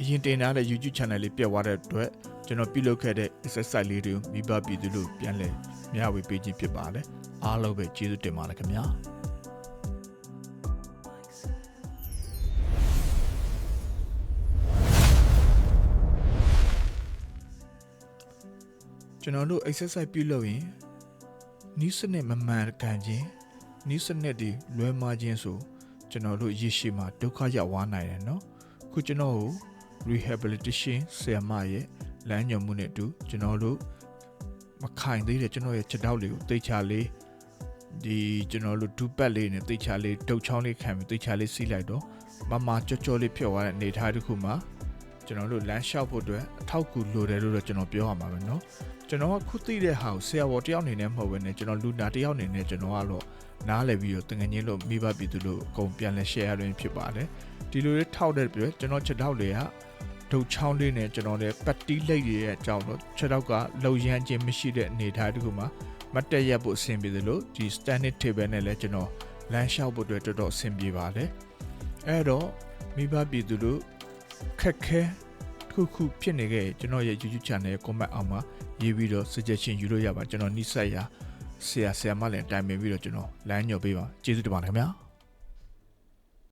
အရင်တင်ထားတဲ့ YouTube channel လေးပြတ်သွားတဲ့အတွက်ကျွန်တော်ပြုလုပ်ခဲ့တဲ့ exercise လေးတွေကိုမိဘပြည်သူတို့ပြန်လည်မျှဝေပေးခြင်းဖြစ်ပါတယ်အားလုံးပဲကျေးဇူးတင်ပါတယ်ခင်ဗျာကျွန်တော်တို့ exercise ပြုလုပ်ရင်နီးစနစ်မမှန်ကန်ခြင်းနီးစနစ်တွေလွဲမှားခြင်းဆိုကျွန်တော်တို့ရေရှည်မှာဒုက္ခရောက်သွားနိုင်တယ်နော်ခုကျွန်တော်ကို rehabilitation ဆရာမရဲ့လမ်းညွှန်မှုနဲ့အတူကျွန်တော်တို့မခိုင်သေးတဲ့ကျွန်တော်ရဲ့ခြေထောက်လေးကိုတိတ်ချလေးဒီကျွန်တော်တို့ဒူးပတ်လေးနဲ့တိတ်ချလေးဒုတ်ချောင်းလေးခံပြီးတိတ်ချလေးစီးလိုက်တော့မကြောကြောလေးဖြစ်သွားတဲ့အနေထားတစ်ခုမှာကျွန်တော်တို့လမ်းလျှောက်ဖို့အတွက်အထောက်အကူလိုတယ်လို့တော့ကျွန်တော်ပြောရမှာပဲเนาะကျွန်တော်ကခုသိတဲ့ဟာကိုဆရာဝန်တယောက်အနေနဲ့မဟုတ်ဘဲနဲ့ကျွန်တော်လူနာတယောက်အနေနဲ့ကျွန်တော်ကတော့နားလည်ပြီးတော့တငငင်းလို့မိဘပြည်သူတို့အကုန်ပြန်လဲ share ရရင်ဖြစ်ပါတယ်ဒီလိုလေးထောက်တဲ့ပြီးကျွန်တော်ချက်ထောက်လေးကဒုတ်ချောင်းလေးနဲ့ကျွန်တော်လည်းပတ်တီးလိတ်ရဲ့အကြောင်းတော့ချက်ထောက်ကလှုပ်ရမ်းခြင်းမရှိတဲ့အနေထားတစ်ခုမှာမတ်တက်ရက်ဖို့အဆင်ပြေသလိုဒီ standing table နဲ့လည်းကျွန်တော်လမ်းလျှောက်ဖို့အတွက်တော်တော်အဆင်ပြေပါတယ်အဲ့တော့မိဘပြည်သူတို့ခက်ခဲခုဖြစ်နေခဲ့ကျွန်တော်ရဲ့ YouTube channel ရဲ့ comment အောက်မှာရေးပြီးတော့ suggestion ယူလို့ရပါကျွန်တော်နှိစက်ရဆရာမလည်းတိုင်ပင်ပြီးတော့ကျွန်တော်လမ်းညွှန်ပေးပါကျေးဇူးတင်ပါတယ်ခင်ဗျာ